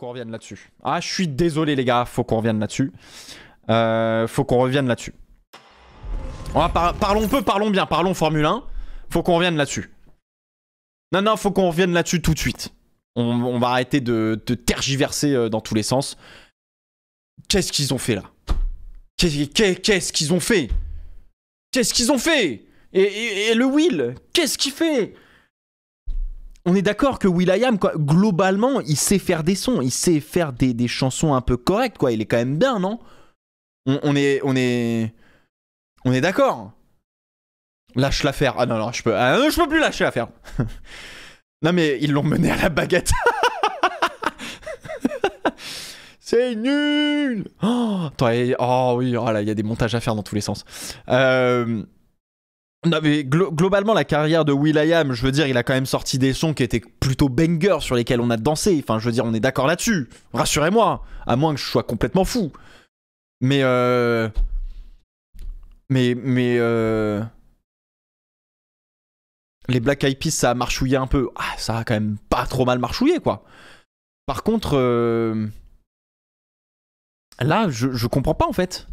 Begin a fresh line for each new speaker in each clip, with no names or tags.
qu'on revienne là-dessus. Ah, je suis désolé les gars, faut qu'on revienne là-dessus. Faut qu'on revienne là-dessus. Parlons peu, parlons bien, parlons Formule 1. Faut qu'on revienne là-dessus. Non, faut qu'on revienne là-dessus tout de suite. On va arrêter de tergiverser dans tous les sens. Qu'est-ce qu'ils ont fait là? Qu'est-ce qu'ils ont fait? Qu'est-ce qu'ils ont fait? Et le Will, qu'est-ce qu'il fait? On est d'accord que Will.i.am, quoi, globalement, il sait faire des sons, il sait faire des chansons un peu correctes, quoi. Il est quand même bien, non? On est d'accord. Lâche l'affaire. Ah non, je peux plus lâcher l'affaire. Non mais ils l'ont mené à la baguette. C'est nul. Oh oui, là il y a des montages à faire dans tous les sens. Non mais globalement la carrière de Will.i.am, je veux dire, il a quand même sorti des sons qui étaient plutôt bangers sur lesquels on a dansé. Enfin, je veux dire, on est d'accord là-dessus. Rassurez-moi, à moins que je sois complètement fou. Mais les Black Eyed Peas, ça a marchouillé un peu. Ah, ça a quand même pas trop mal marchouillé, quoi. Par contre, là, je comprends pas, en fait.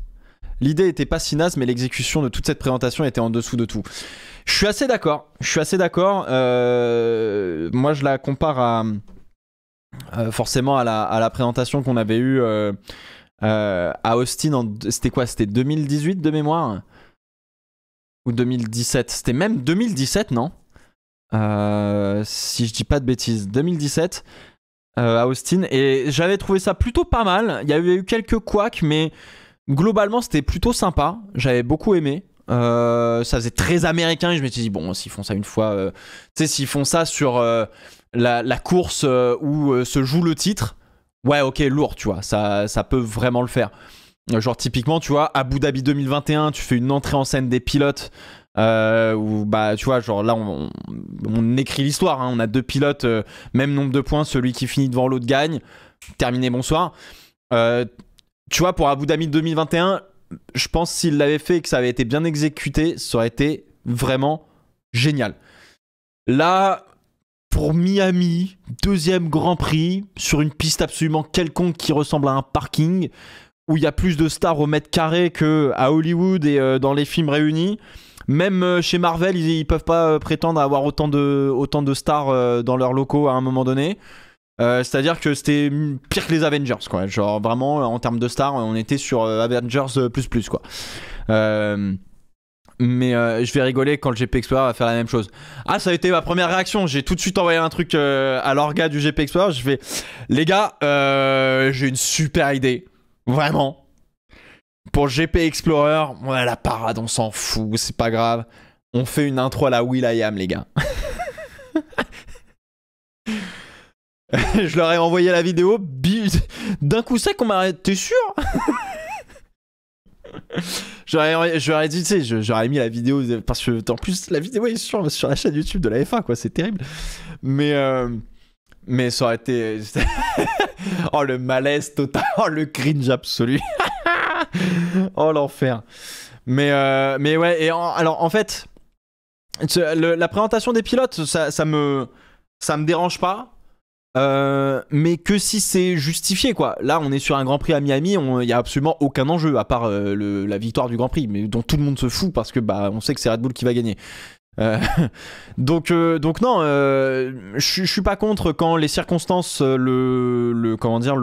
L'idée était pas si naze, mais l'exécution de toute cette présentation était en dessous de tout. Je suis assez d'accord. Moi, je la compare forcément à la présentation qu'on avait eue à Austin. C'était quoi? C'était 2018 de mémoire? Ou 2017? C'était même 2017, non? Si je dis pas de bêtises. 2017 à Austin. Et j'avais trouvé ça plutôt pas mal. Il y avait eu quelques couacs, mais globalement, c'était plutôt sympa. J'avais beaucoup aimé. Ça faisait très américain. Et je me suis dit, bon, s'ils font ça une fois... tu sais, s'ils font ça sur la course où se joue le titre... Ouais, ok, lourd, tu vois. Ça peut vraiment le faire. Genre typiquement, tu vois, Abu Dhabi 2021, tu fais une entrée en scène des pilotes où, bah, tu vois, genre là, on écrit l'histoire. Hein, on a 2 pilotes, même nombre de points, celui qui finit devant l'autre gagne. Terminé, bonsoir. Tu vois, pour Abu Dhabi 2021, je pense s'il l'avait fait et que ça avait été bien exécuté, ça aurait été vraiment génial. Là, pour Miami, 2e Grand Prix, sur une piste absolument quelconque qui ressemble à un parking, où il y a plus de stars au mètre carré qu'à Hollywood et dans les films réunis. Même chez Marvel, ils peuvent pas prétendre avoir autant de stars dans leurs locaux à un moment donné. C'est-à-dire que c'était pire que les Avengers, quoi. Genre vraiment, en termes de stars, on était sur Avengers plus, quoi. Mais je vais rigoler quand le GP Explorer va faire la même chose. Ah, ça a été ma première réaction. J'ai tout de suite envoyé un truc à l'orga du GP Explorer. Je fais, les gars, j'ai une super idée. Vraiment. Pour GP Explorer, ouais, la parade, on s'en fout, c'est pas grave. On fait une intro à la Will.i.am, les gars. Je leur ai envoyé la vidéo. D'un coup sec, on m'a arrêté. T'es sûr? J'aurais dit, tu sais, j'aurais mis la vidéo parce que en plus la vidéo est sur la chaîne YouTube de la F1, quoi, c'est terrible. Mais ça aurait été oh le malaise total, oh le cringe absolu. Oh l'enfer. Mais ouais, et alors en fait la présentation des pilotes, ça me dérange pas. Mais que si c'est justifié, quoi. Là on est sur un Grand Prix à Miami, il y a absolument aucun enjeu à part la victoire du Grand Prix, mais dont tout le monde se fout parce que bah on sait que c'est Red Bull qui va gagner. Donc non, je suis pas contre quand les circonstances comment dire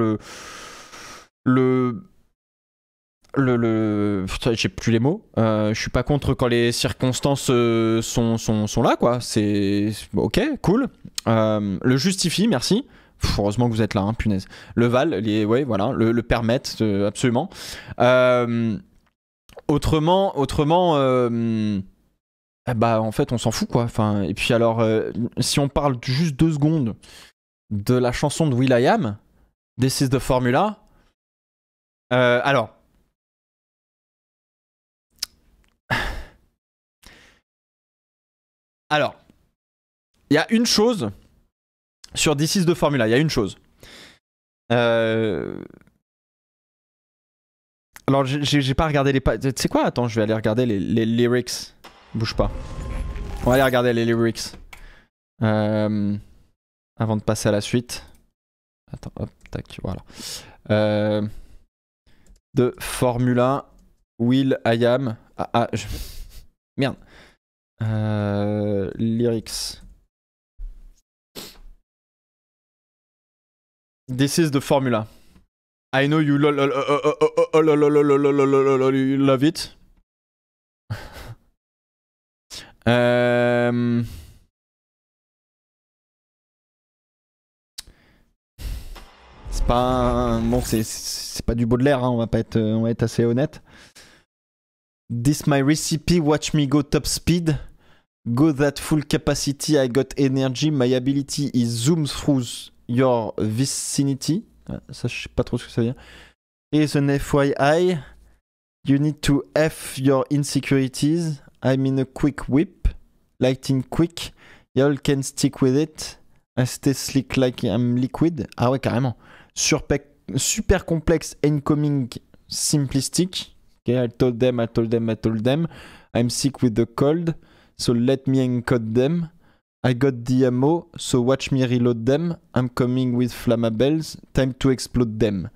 putain, j'ai plus les mots. Je suis pas contre quand les circonstances sont là, quoi. C'est ok, cool. Le justifie, merci. Heureusement que vous êtes là, hein, punaise. Le Val, ouais, voilà, le permettent absolument. Autrement, bah en fait, on s'en fout, quoi. Enfin, et puis alors, si on parle juste 2 secondes de la chanson de Will.i.am, This is the Formula. Alors. Alors, il y a une chose sur This is the Formula, il y a une chose. Alors, j'ai pas regardé les... Tu sais quoi? Attends, je vais aller regarder les lyrics. Bouge pas. On va aller regarder les lyrics. Avant de passer à la suite. Attends, hop, tac, voilà. De Formula, Will I Am. Merde. Lyrics. This is the Formula. I know you love it. C'est pas bon, c'est pas du Baudelaire, hein, on va être assez honnête. This my recipe, watch me go top speed. Go that full capacity, I got energy. My ability is zoom through your vicinity. Ça, je sais pas trop ce que ça veut dire. Here's an FYI. You need to F your insecurities. I'm in a quick whip. Lighting quick. Y'all can stick with it. I stay slick like I'm liquid. Ah ouais, carrément. Super complex, incoming, simplistic. Okay, I told them. I'm sick with the cold. So let me encode them. I got the ammo, so watch me reload them. I'm coming with flammables. Time to explode them.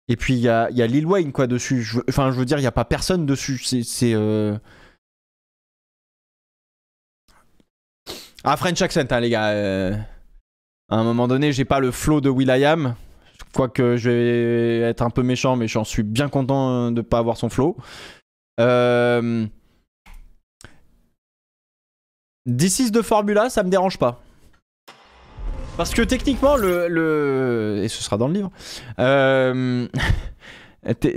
Et puis il y a Lil Wayne quoi dessus. Je veux dire, il n'y a pas personne dessus. Ah, French accent, hein, les gars. À un moment donné, j'ai pas le flow de will.i.am. Quoique je vais être un peu méchant, mais j'en suis bien content de pas avoir son flow. This is the Formula, ça me dérange pas. Parce que techniquement, et ce sera dans le livre,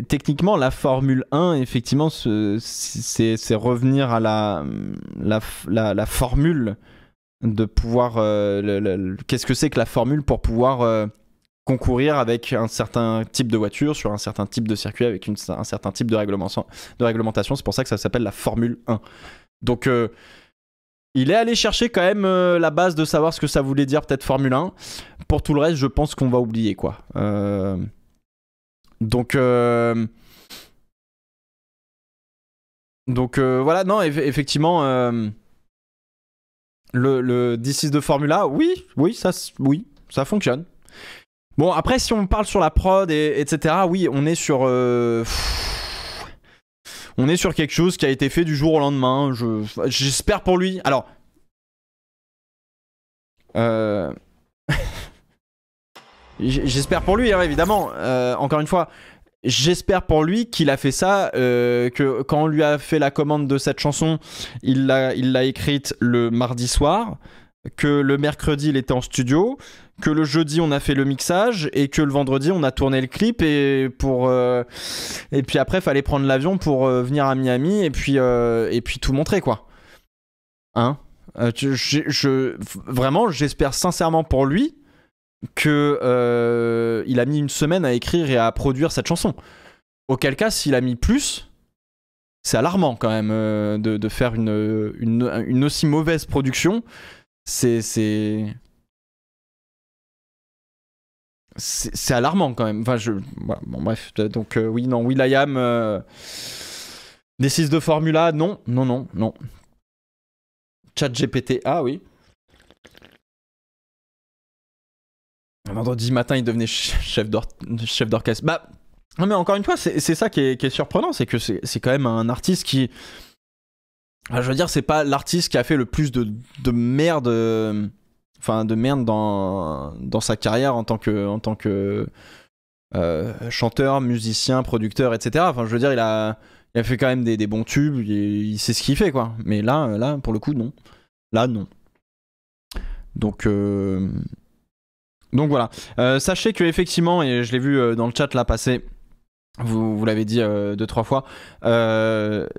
techniquement, la Formule 1, effectivement, c'est revenir à la formule de pouvoir... qu'est-ce que c'est que la formule pour pouvoir concourir avec un certain type de voiture, sur un certain type de circuit, avec un certain type de réglementation. C'est pour ça que ça s'appelle la Formule 1. Donc... il est allé chercher quand même la base de savoir ce que ça voulait dire peut-être Formule 1. Pour tout le reste, je pense qu'on va oublier quoi. Donc voilà, non, effectivement, le This is de Formula, oui, ça fonctionne. Bon, après, si on parle sur la prod, etc., oui, on est sur... on est sur quelque chose qui a été fait du jour au lendemain. J'espère pour lui. Alors... j'espère pour lui, hein, évidemment. Encore une fois, j'espère pour lui qu'il a fait ça, que quand on lui a fait la commande de cette chanson, il l'a écrite le mardi soir, que le mercredi, il était en studio, que le jeudi, on a fait le mixage, et que le vendredi, on a tourné le clip, et puis après, il fallait prendre l'avion pour venir à Miami, et puis tout montrer, quoi. Hein? Vraiment, j'espère sincèrement pour lui que il a mis une semaine à écrire et à produire cette chanson. Auquel cas, s'il a mis plus, c'est alarmant quand même de faire une aussi mauvaise production. C'est alarmant quand même. Enfin, voilà, bon, bref. Donc, oui, non, will.i.am, This is de Formula, non. ChatGPT, ah oui. Vendredi matin, il devenait chef d'orchestre. Bah, non, mais encore une fois, c'est ça qui est surprenant, c'est que c'est quand même un artiste qui... Je veux dire, c'est pas l'artiste qui a fait le plus de merde... Enfin, de merde dans sa carrière en tant que chanteur, musicien, producteur, etc. Enfin, je veux dire, il a fait quand même des bons tubes, il sait ce qu'il fait, quoi. Mais là, pour le coup, non. Là, non. Donc voilà. Sachez que effectivement, et je l'ai vu dans le chat là passer, vous l'avez dit 2-3 fois,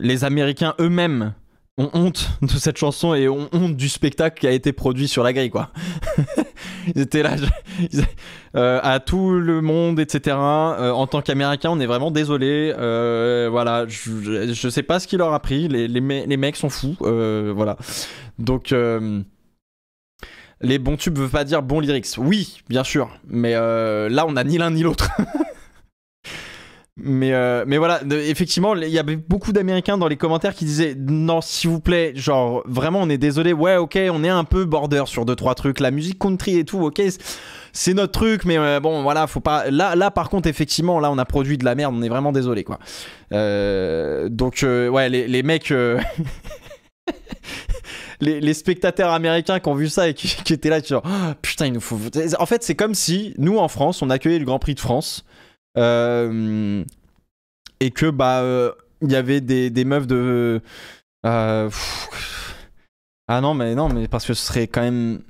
les Américains eux-mêmes ont honte de cette chanson et ont honte du spectacle qui a été produit sur la grille, quoi. Ils étaient là, à tout le monde, etc. En tant qu'Américain, on est vraiment désolé. Voilà, je sais pas ce qu'il leur a pris. Les mecs sont fous. Voilà. Donc, les bons tubes veulent pas dire bons lyrics. Oui, bien sûr. Mais là, on a ni l'un ni l'autre. Mais voilà, effectivement, il y avait beaucoup d'Américains dans les commentaires qui disaient non, s'il vous plaît, genre vraiment, on est désolé, ouais, ok, on est un peu border sur 2-3 trucs, la musique country et tout, ok, c'est notre truc, mais bon, voilà, faut pas. Là, par contre, effectivement, là, on a produit de la merde, on est vraiment désolé, quoi. Donc, ouais, les mecs. Les spectateurs américains qui ont vu ça et qui étaient là, genre, oh, putain, il nous faut. En fait, c'est comme si nous, en France, on accueillait le Grand Prix de France. Et que il y avait des meufs de ah non mais parce que ce serait quand même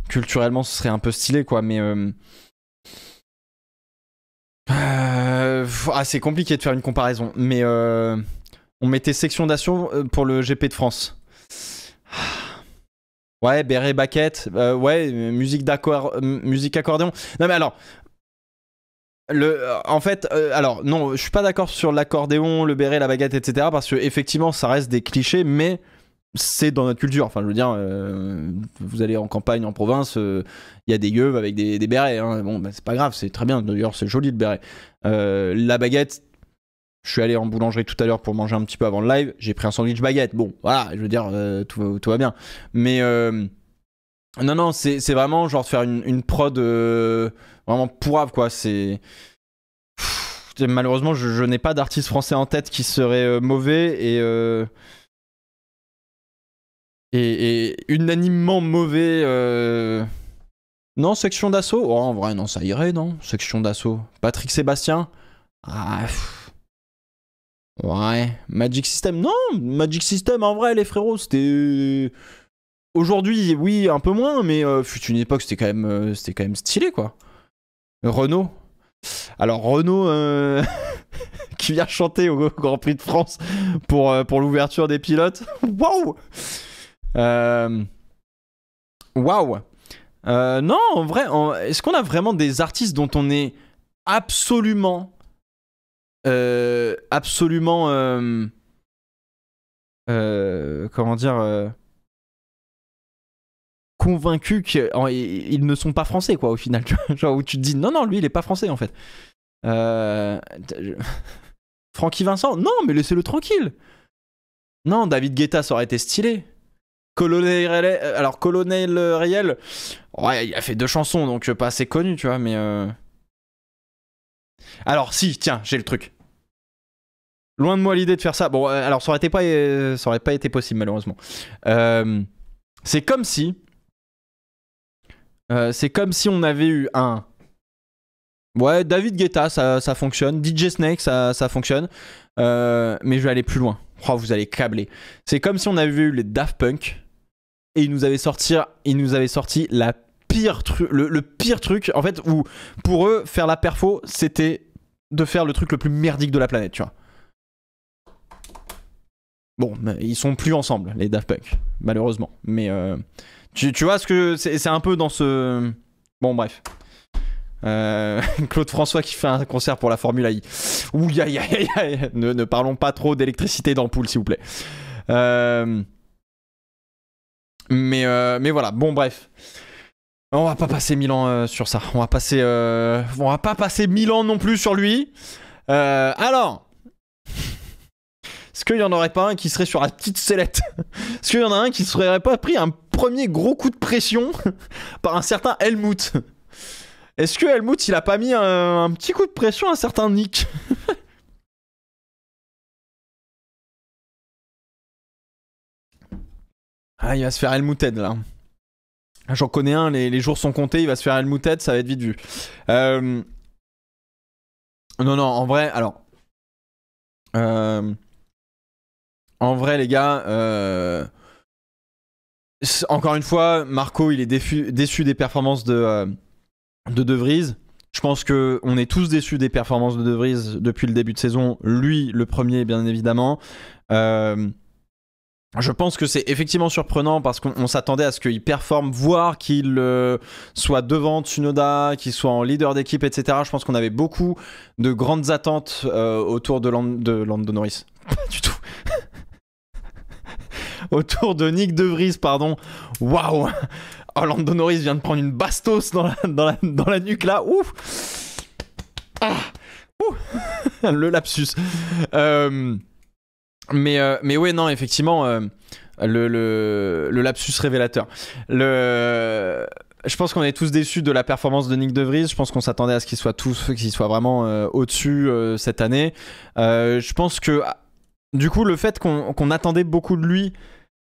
culturellement ce serait un peu stylé quoi, mais c'est compliqué de faire une comparaison, mais on mettait section d'assaut pour le GP de France. Ouais, béret, baquette, ouais, musique accordéon. Non mais alors en fait, alors non, je suis pas d'accord sur l'accordéon, le béret, la baguette, etc. Parce que effectivement, ça reste des clichés, mais c'est dans notre culture. Enfin, je veux dire, vous allez en campagne, en province, il y a des gueules avec des bérets. Hein. Bon, c'est pas grave, c'est très bien. D'ailleurs, c'est joli le béret. La baguette, je suis allé en boulangerie tout à l'heure pour manger un petit peu avant le live. J'ai pris un sandwich baguette. Bon, voilà, je veux dire, tout va bien. Mais non, c'est vraiment genre de faire une prod vraiment pourrave, quoi. Malheureusement, je n'ai pas d'artiste français en tête qui serait mauvais et unanimement mauvais. Non, section d'assaut. Oh, en vrai, non, ça irait, non. Section d'assaut. Patrick Sébastien. Ouais. Magic System. Non, Magic System, en vrai, les frérots, c'était. Aujourd'hui, oui, un peu moins, mais fut une époque, c'était quand même stylé, quoi. Renaud. Alors, Renaud, qui vient chanter au Grand Prix de France pour l'ouverture des pilotes. Waouh! Waouh! Non, en vrai, est-ce qu'on a vraiment des artistes dont on est absolument. Comment dire. Convaincu qu'ils ne sont pas français, quoi, au final. Genre où tu te dis non, lui, il est pas français, en fait. Francky Vincent, non, mais laissez-le tranquille. Non, David Guetta, ça aurait été stylé. Colonel Riel, ouais, il a fait 2 chansons, donc pas assez connu, tu vois, mais. Alors, si, tiens, j'ai le truc. Loin de moi l'idée de faire ça. Bon, alors, ça aurait pas été possible, malheureusement. C'est comme si on avait eu un. Ouais, David Guetta, ça fonctionne. DJ Snake, ça fonctionne. Mais je vais aller plus loin. Oh, vous allez câbler. C'est comme si on avait eu les Daft Punk et ils nous avaient sorti la pire le pire truc. En fait, où pour eux, faire la perfo, c'était de faire le truc le plus merdique de la planète, tu vois. Bon, ils sont plus ensemble, les Daft Punk, malheureusement. Mais tu vois ce que c'est un peu dans ce. Bon, bref. Claude François qui fait un concert pour la Formule I. Ouh, ne parlons pas trop d'électricité d'ampoule, s'il vous plaît. Mais voilà, bon, bref. On va pas passer 1000 ans sur ça. On va pas passer 1000 ans non plus sur lui. Alors. Est-ce qu'il y en aurait pas un qui serait sur la petite sellette? Est-ce qu'il y en a un qui serait pas pris un premier gros coup de pression par un certain Helmut? Est-ce que Helmut, il a pas mis un petit coup de pression à un certain Nick? Il va se faire Helmuted, là. J'en connais un, les jours sont comptés, il va se faire Helmuted, ça va être vite vu. Non, en vrai, alors. En vrai, les gars, encore une fois, Marco, il est déçu des performances de Vries. Je pense qu'on est tous déçus des performances de Vries depuis le début de saison. Lui, le premier, bien évidemment. Je pense que c'est effectivement surprenant parce qu'on s'attendait à ce qu'il performe, voire qu'il soit devant Tsunoda, qu'il soit en leader d'équipe, etc. Je pense qu'on avait beaucoup de grandes attentes autour de Lando Norris. Pas du tout. Autour de Nick De Vries, pardon. Waouh! Oh, Lando Norris vient de prendre une bastos dans la nuque là. Ouf! Ah! Ouh! Le lapsus. Mais ouais, non, effectivement, le lapsus révélateur. Je pense qu'on est tous déçus de la performance de Nyck de Vries. Je pense qu'on s'attendait à ce qu'il soit vraiment au-dessus cette année. Je pense que, du coup, le fait qu'on attendait beaucoup de lui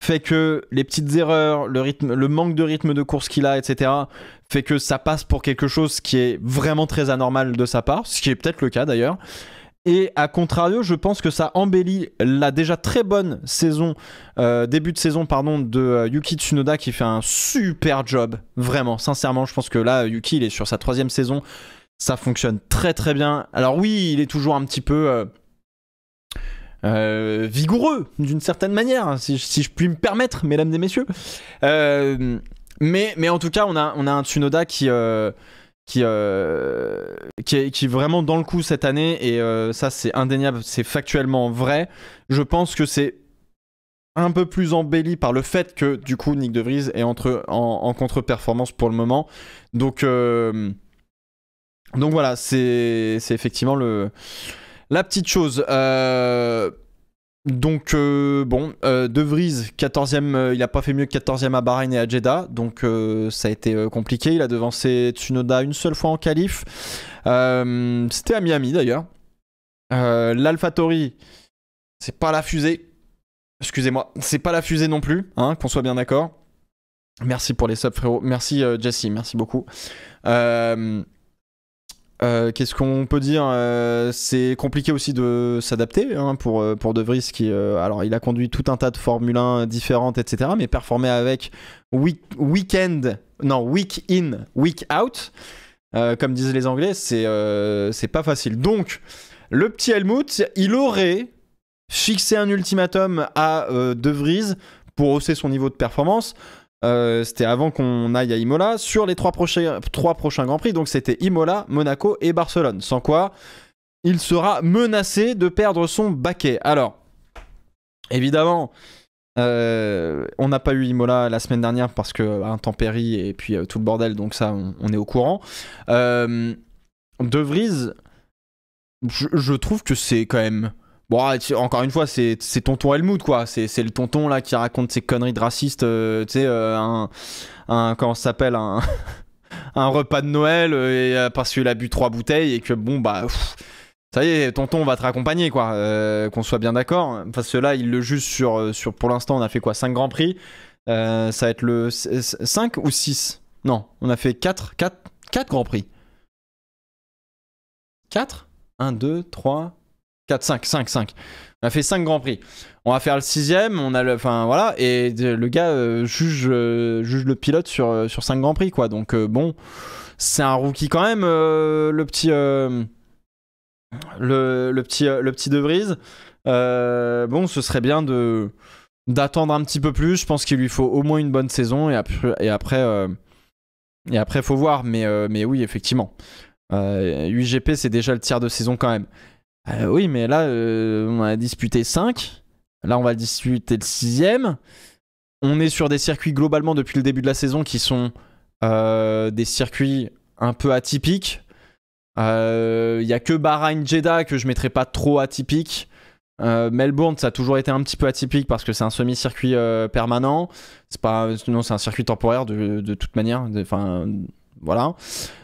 fait que les petites erreurs, le manque de rythme de course qu'il a, etc., fait que ça passe pour quelque chose qui est vraiment très anormal de sa part, ce qui est peut-être le cas d'ailleurs. Et à contrario, je pense que ça embellit la déjà très bonne saison, début de saison, pardon, de Yuki Tsunoda, qui fait un super job. Vraiment, sincèrement, je pense que là, Yuki, il est sur sa 3e saison. Ça fonctionne très très bien. Alors oui, il est toujours un petit peu vigoureux, d'une certaine manière, si je puis me permettre, mesdames et messieurs. Mais en tout cas, on a un Tsunoda qui est vraiment dans le coup cette année, et ça c'est indéniable, c'est factuellement vrai. Je pense que c'est un peu plus embelli par le fait que du coup Nyck de Vries est en contre-performance pour le moment. Donc voilà, c'est effectivement la petite chose. De Vries, 14e, il a pas fait mieux que 14e à Bahreïn et à Jeddah, donc ça a été compliqué. Il a devancé Tsunoda une seule fois en qualif. C'était à Miami d'ailleurs. L'AlphaTauri, c'est pas la fusée. Excusez-moi, c'est pas la fusée non plus, hein, qu'on soit bien d'accord. Merci pour les subs, frérot. Merci Jesse, merci beaucoup. Qu'est-ce qu'on peut dire, c'est compliqué aussi de s'adapter, hein, pour De Vries qui, alors il a conduit tout un tas de Formule 1 différentes, etc., mais performer avec week in, week out, comme disent les Anglais, c'est pas facile. Donc le petit Helmut, il aurait fixé un ultimatum à De Vries pour hausser son niveau de performance. C'était avant qu'on aille à Imola sur les trois prochains Grands Prix. Donc c'était Imola, Monaco et Barcelone. Sans quoi, il sera menacé de perdre son baquet. Alors, évidemment, on n'a pas eu Imola la semaine dernière parce que intempéries et puis tout le bordel. Donc ça, on est au courant. De Vries, je trouve que c'est quand même... Bon, encore une fois, c'est tonton Helmut, quoi. C'est le tonton là qui raconte ses conneries de raciste. Tu sais, comment ça s'appelle, un repas de Noël, parce qu'il a bu 3 bouteilles et que bon, bah, ça y est, tonton va te raccompagner, quoi. Qu'on soit bien d'accord. Parce que là, il le juge sur pour l'instant, on a fait quoi, 5 Grands Prix. Ça va être le 5 ou 6. Non, on a fait 4 Grands Prix. 4 1, 2, 3... 4, 5. On a fait 5 Grands Prix. On va faire le 6ème, enfin voilà, et le gars juge le pilote sur 5 Grands Prix, quoi. Donc bon, c'est un rookie quand même, le petit De Vries. Bon, ce serait bien d'attendre un petit peu plus. Je pense qu'il lui faut au moins une bonne saison, et après faut voir. Mais oui, effectivement, 8 GP, c'est déjà le tiers de saison quand même. Oui, mais là, on a disputé 5. Là, on va disputer le 6ème. On est sur des circuits globalement depuis le début de la saison qui sont des circuits un peu atypiques. Il n'y a que Bahreïn, Jeddah que je ne mettrais pas trop atypique. Melbourne, ça a toujours été un petit peu atypique parce que c'est un semi-circuit permanent. Non, c'est un circuit temporaire de toute manière. Enfin, voilà.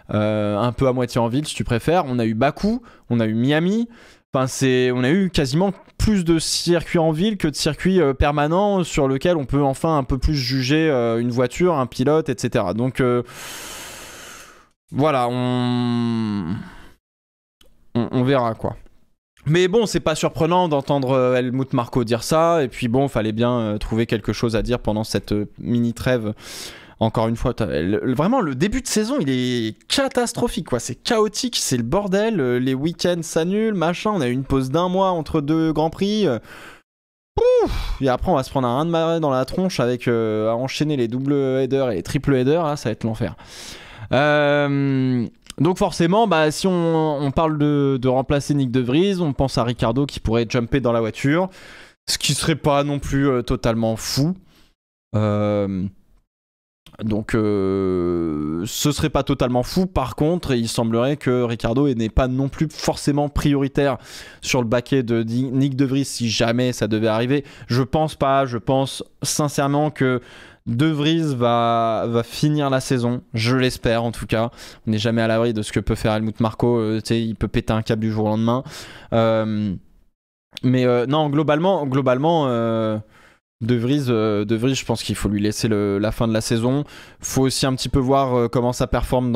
Un peu à moitié en ville, si tu préfères. On a eu Bakou, on a eu Miami. Enfin, on a eu quasiment plus de circuits en ville que de circuits permanents sur lesquels on peut enfin un peu plus juger une voiture, un pilote, etc. Donc voilà, on verra, quoi. Mais bon, c'est pas surprenant d'entendre Helmut Marko dire ça. Et puis bon, fallait bien trouver quelque chose à dire pendant cette mini trêve. Encore une fois, vraiment le début de saison, il est catastrophique, quoi. C'est chaotique, c'est le bordel. Les week-ends s'annulent, machin. On a eu une pause d'1 mois entre 2 Grands Prix. Et après, on va se prendre un rein de marée dans la tronche avec à enchaîner les double headers et les triple headers. Là, ça va être l'enfer. Donc forcément, bah, si on parle de remplacer Nyck de Vries, on pense à Ricciardo qui pourrait jumper dans la voiture, ce qui serait pas non plus totalement fou. Donc ce serait pas totalement fou. Par contre, il semblerait que Ricciardo n'est pas non plus forcément prioritaire sur le baquet de Nyck De Vries si jamais ça devait arriver. Je pense pas. Je pense sincèrement que De Vries va finir la saison. Je l'espère en tout cas. On n'est jamais à l'abri de ce que peut faire Helmut Marko. Il peut péter un câble du jour au lendemain. Mais non, globalement De Vries, je pense qu'il faut lui laisser la fin de la saison. Faut aussi un petit peu voir comment ça performe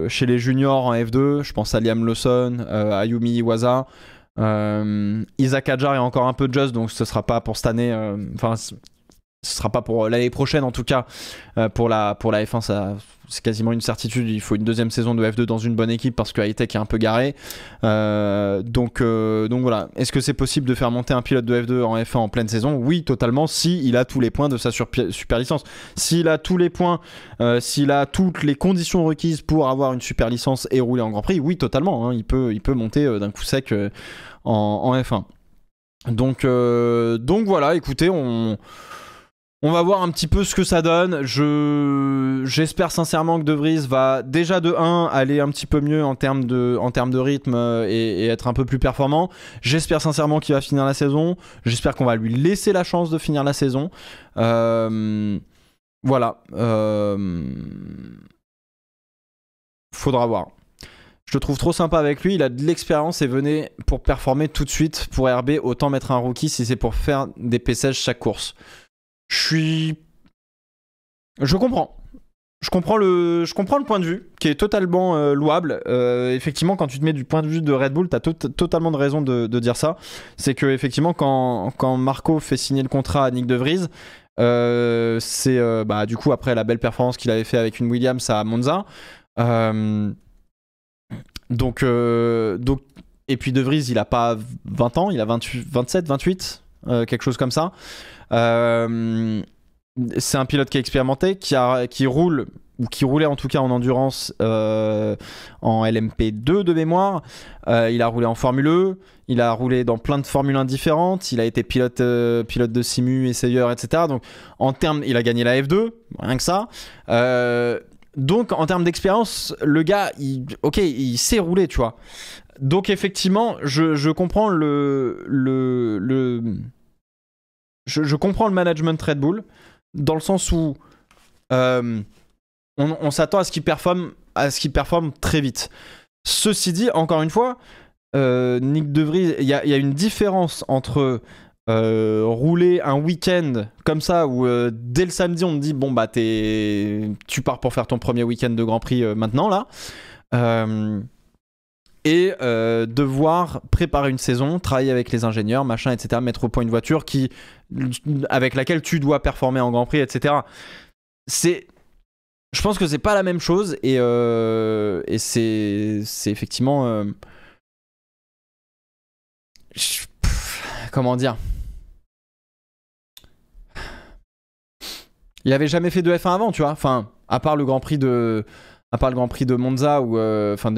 chez les juniors en F2. Je pense à Liam Lawson, à Yumi Iwasa. Isaac Hadjar est encore un peu just, donc ce sera pas pour cette année. Ce sera pas pour l'année prochaine en tout cas. Pour la F1, c'est quasiment une certitude. Il faut une deuxième saison de F2 dans une bonne équipe parce que Hightech est un peu garé. Donc voilà. Est-ce que c'est possible de faire monter un pilote de F2 en F1 en pleine saison? Oui, totalement. Si il a tous les points de sa super licence. S'il a tous les points, s'il a toutes les conditions requises pour avoir une super licence et rouler en Grand Prix, oui, totalement. Hein. Il peut monter d'un coup sec en F1. Donc voilà. Écoutez, on va voir un petit peu ce que ça donne. J'espère sincèrement que De Vries va déjà de 1 aller un petit peu mieux en termes de rythme et être un peu plus performant. J'espère sincèrement qu'il va finir la saison. J'espère qu'on va lui laisser la chance de finir la saison. Voilà. Faudra voir. Je le trouve trop sympa avec lui. Il a de l'expérience et venait pour performer tout de suite. Pour RB, autant mettre un rookie si c'est pour faire des PSage chaque course. Je comprends. Je comprends le point de vue qui est totalement louable. Effectivement, quand tu te mets du point de vue de Red Bull, tu as totalement de raison de dire ça. C'est que effectivement, quand Marco fait signer le contrat à Nyck De Vries, c'est du coup après la belle performance qu'il avait fait avec une Williams à Monza. Donc et puis De Vries, il a pas 20 ans, il a 28, 27, 28, quelque chose comme ça. C'est un pilote qui est expérimenté, qui roule, ou qui roulait en tout cas en endurance en LMP2 de mémoire. Il a roulé en Formule E, il a roulé dans plein de Formule 1 différentes, il a été pilote de simu, essayeur, etc. Donc en termes, il a gagné la F2, rien que ça. Donc en termes d'expérience, le gars, il sait rouler, tu vois. Donc effectivement, je comprends je comprends le management Red Bull dans le sens où on s'attend à ce qu'il performe très vite. Ceci dit, encore une fois, Nyck De Vries, il y a une différence entre rouler un week-end comme ça où dès le samedi on te dit bon bah tu pars pour faire ton premier week-end de Grand Prix maintenant là. Et devoir préparer une saison, travailler avec les ingénieurs, machin, etc., mettre au point une voiture avec laquelle tu dois performer en Grand Prix, etc. Je pense que c'est pas la même chose et c'est effectivement comment dire, il avait jamais fait de F1 avant, tu vois, enfin à part le Grand Prix de Monza ou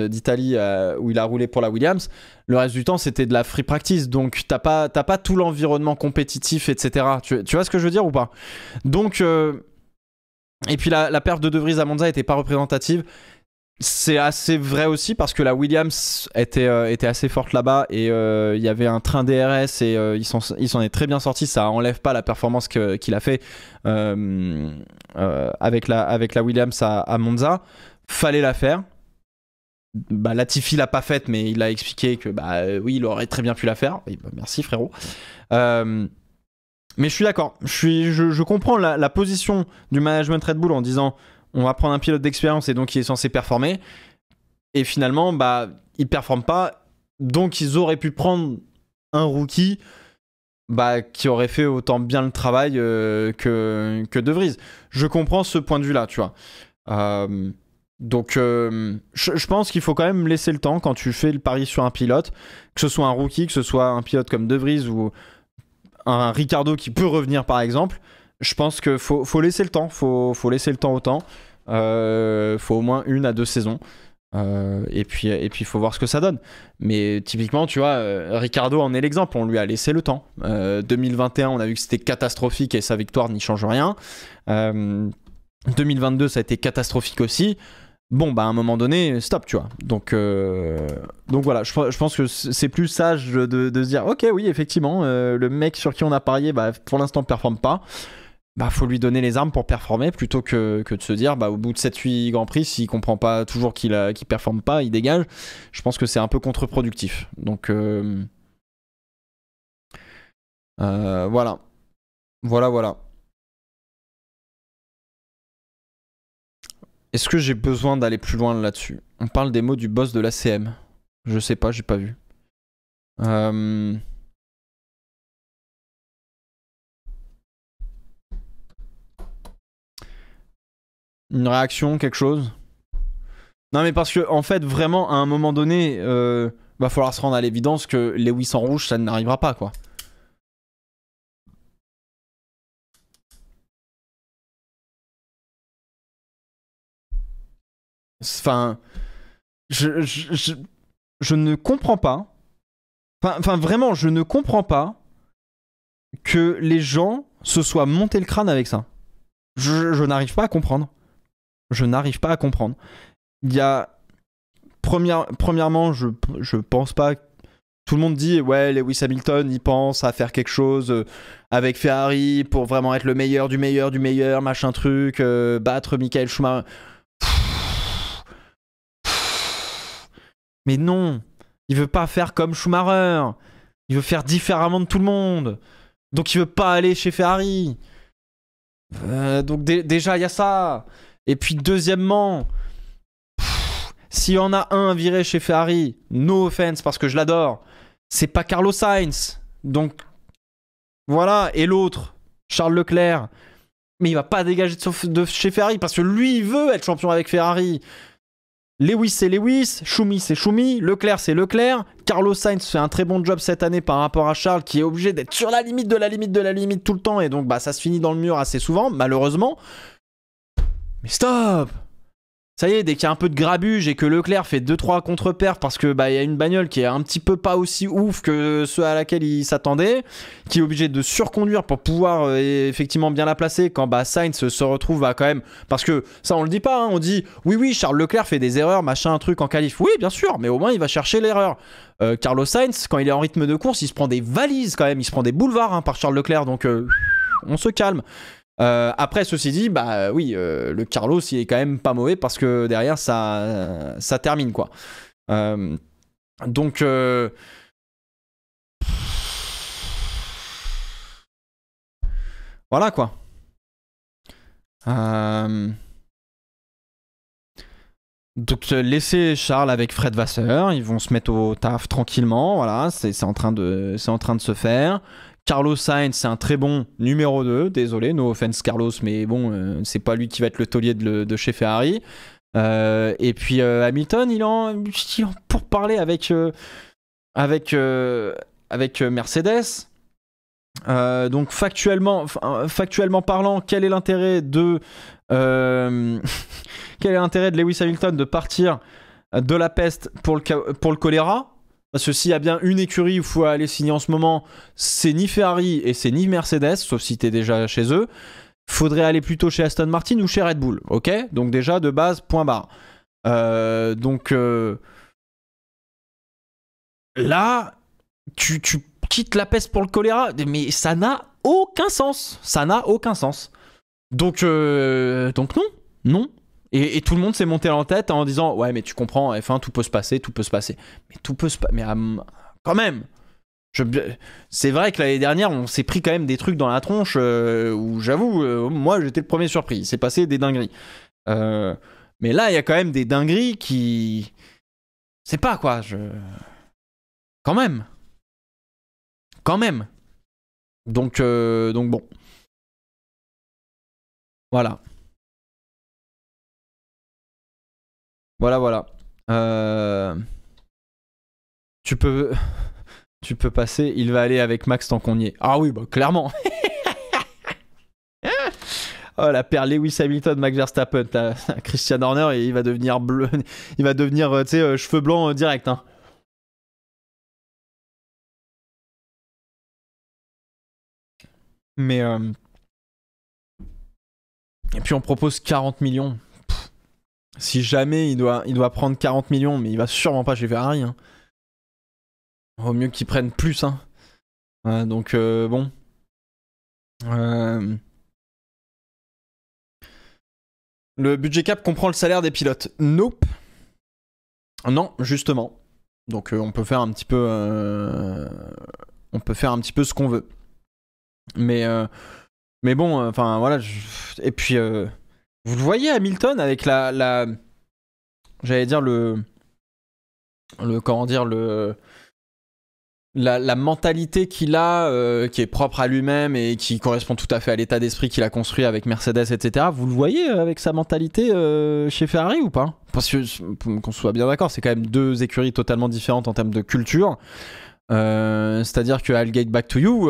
d'Italie où il a roulé pour la Williams, le reste du temps c'était de la free practice, donc t'as pas tout l'environnement compétitif, etc. Tu vois ce que je veux dire ou pas? Donc et puis la perf de Vries à Monza était pas représentative. C'est assez vrai aussi parce que la Williams était assez forte là-bas et il y avait un train DRS et il s'en est très bien sorti. Ça enlève pas la performance qu'il a fait avec la Williams à Monza. Fallait la faire. Latifi l'a pas faite, mais il a expliqué que oui, il aurait très bien pu la faire. Et merci frérot. Mais je suis d'accord. Je comprends la position du management Red Bull en disant on va prendre un pilote d'expérience et donc il est censé performer. Et finalement, il performe pas. Donc ils auraient pu prendre un rookie qui aurait fait autant bien le travail que De Vries. Je comprends ce point de vue-là, tu vois. Donc je pense qu'il faut quand même laisser le temps quand tu fais le pari sur un pilote, que ce soit un rookie, que ce soit un pilote comme De Vries ou un Ricciardo qui peut revenir par exemple. Je pense qu'il faut laisser le temps, faut laisser le temps au temps. Faut au moins 1 à 2 saisons. Il faut voir ce que ça donne. Mais typiquement, tu vois, Ricardo en est l'exemple. On lui a laissé le temps. 2021, on a vu que c'était catastrophique et sa victoire n'y change rien. 2022, ça a été catastrophique aussi. Bon, bah à un moment donné, stop, tu vois. Donc voilà, je pense que c'est plus sage de se dire, ok, oui, effectivement, le mec sur qui on a parié, bah, pour l'instant, performe pas. Bah, faut lui donner les armes pour performer plutôt que de se dire, bah, au bout de 7-8 Grands Prix, s'il comprend pas toujours qu'il performe pas, il dégage. Je pense que c'est un peu contre-productif. Donc voilà. Voilà. Est-ce que j'ai besoin d'aller plus loin là-dessus? On parle des mots du boss de l'ACM. Je sais pas, j'ai pas vu. Une réaction, quelque chose? Non, mais parce que, en fait, vraiment, à un moment donné, va falloir se rendre à l'évidence que Lewis en rouge, ça n'arrivera pas, quoi. Enfin, je ne comprends pas. Enfin, vraiment, je ne comprends pas que les gens se soient monté le crâne avec ça. Je n'arrive pas à comprendre. Je n'arrive pas à comprendre. Il y a... Premièrement, je pense pas... Tout le monde dit, ouais, Lewis Hamilton, il pense à faire quelque chose avec Ferrari pour vraiment être le meilleur du meilleur du meilleur, machin truc, battre Michael Schumacher. Mais non, il veut pas faire comme Schumacher. Il veut faire différemment de tout le monde. Donc il veut pas aller chez Ferrari. Donc déjà, il y a ça. Et puis deuxièmement, s'il y en a un viré chez Ferrari, no offense parce que je l'adore, c'est pas Carlos Sainz. Donc voilà. Et l'autre, Charles Leclerc. Mais il va pas dégager de chez Ferrari parce que lui, il veut être champion avec Ferrari. Lewis, c'est Lewis. Schumi, c'est Schumi. Leclerc, c'est Leclerc. Carlos Sainz fait un très bon job cette année par rapport à Charles qui est obligé d'être sur la limite de la limite de la limite tout le temps. Et donc, bah, ça se finit dans le mur assez souvent, malheureusement. Mais stop! Ça y est, dès qu'il y a un peu de grabuge et que Leclerc fait 2-3 contre-perfs parce que bah, y a une bagnole qui est un petit peu pas aussi ouf que ceux à laquelle il s'attendait, qui est obligé de surconduire pour pouvoir effectivement bien la placer quand bah, Sainz se retrouve à quand même... Parce que ça on le dit pas, hein, on dit oui Charles Leclerc fait des erreurs, machin, un truc en qualif. Oui bien sûr, mais au moins il va chercher l'erreur. Carlos Sainz, quand il est en rythme de course, il se prend des valises quand même, il se prend des boulevards hein, par Charles Leclerc, donc on se calme. Après, ceci dit, bah oui, le Carlos, il est quand même pas mauvais parce que derrière, ça termine quoi. Donc, voilà quoi. Donc, laissez Charles avec Fred Vasseur, ils vont se mettre au taf tranquillement, voilà, c'est en train de se faire. Carlos Sainz, c'est un très bon numéro 2. Désolé, no offense Carlos, mais bon, c'est pas lui qui va être le taulier de chez Ferrari. Et puis Hamilton, il en pour parler avec Mercedes. Donc factuellement parlant, quel est l'intérêt de Lewis Hamilton de partir de la peste pour le choléra? Parce que s'il y a bien une écurie où il faut aller signer en ce moment, c'est ni Ferrari et c'est ni Mercedes, sauf si t'es déjà chez eux. Faudrait aller plutôt chez Aston Martin ou chez Red Bull, ok? Donc déjà, de base, point barre. Là, tu quittes la peste pour le choléra, mais ça n'a aucun sens. Ça n'a aucun sens. Donc non. Et tout le monde s'est monté en tête en disant ouais mais tu comprends F1 tout peut se passer mais tout peut se passer mais quand même c'est vrai que l'année dernière on s'est pris quand même des trucs dans la tronche où j'avoue moi j'étais le premier surpris, il s'est passé des dingueries mais là il y a quand même des dingueries qui c'est pas quoi quand même donc bon voilà. Tu peux passer, il va aller avec Max tant qu'on y est. Ah oui, bah clairement. Oh, la paire Lewis Hamilton, Max Verstappen, là, Christian Horner, et il va devenir bleu. Il va devenir, tu sais, cheveux blancs direct. Hein. Mais. Et puis on propose 40 millions. Pff. Si jamais il doit prendre 40 millions, mais il va sûrement pas chez Ferrari. Hein. Vaut mieux qu'il prenne plus. Hein. Donc bon. Le budget cap comprend le salaire des pilotes. Nope. Non, justement. Donc on peut faire un petit peu. On peut faire un petit peu ce qu'on veut. Mais bon, enfin voilà. Et puis vous le voyez Hamilton avec la j'allais dire comment dire la mentalité qu'il a, qui est propre à lui-même et qui correspond tout à fait à l'état d'esprit qu'il a construit avec Mercedes, etc. Vous le voyez avec sa mentalité chez Ferrari ou pas? Parce que, qu'on soit bien d'accord, c'est quand même deux écuries totalement différentes en termes de culture. C'est-à-dire que I'll get back to you,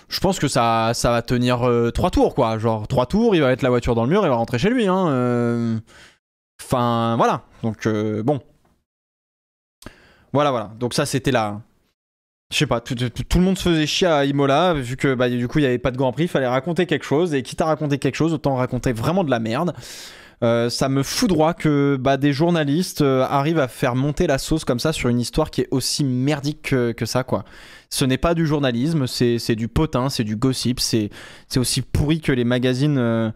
je pense que ça va tenir 3 tours, quoi. Genre 3 tours, il va mettre la voiture dans le mur et il va rentrer chez lui. Hein. Enfin, voilà. Donc, bon. Voilà. Donc ça, c'était là. Je sais pas, tout le monde se faisait chier à Imola, vu que bah, du coup, il n'y avait pas de Grand Prix, il fallait raconter quelque chose. Et quitte à raconter quelque chose, autant raconter vraiment de la merde. Ça me foudroie que des journalistes arrivent à faire monter la sauce comme ça sur une histoire qui est aussi merdique que ça, quoi. Ce n'est pas du journalisme, c'est du potin, c'est du gossip, c'est aussi pourri que les magazines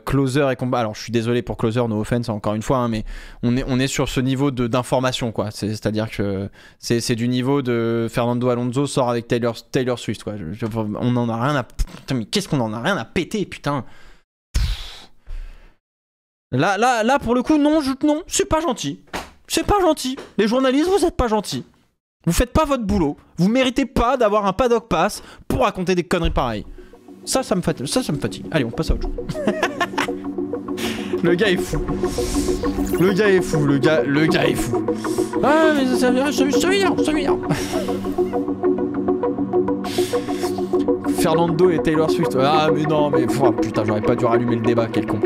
Closer et combat. Alors je suis désolé pour Closer, no offense encore une fois, hein, mais on est sur ce niveau d'information, quoi. C'est-à-dire que c'est du niveau de Fernando Alonso sort avec Taylor Swift, quoi. On en a rien à... Putain, mais qu'est-ce qu'on en a rien à péter, putain. Là, pour le coup, non, c'est pas gentil. C'est pas gentil. Les journalistes, vous êtes pas gentils. Vous faites pas votre boulot. Vous méritez pas d'avoir un paddock pass pour raconter des conneries pareilles. Ça me fatigue. Allez, on passe à autre chose. Le gars est fou. Le gars est fou. Ah, mais ça m'énerve. Fernando et Taylor Swift. Ah, mais non, mais... Oh, putain, j'aurais pas dû rallumer le débat, quel con.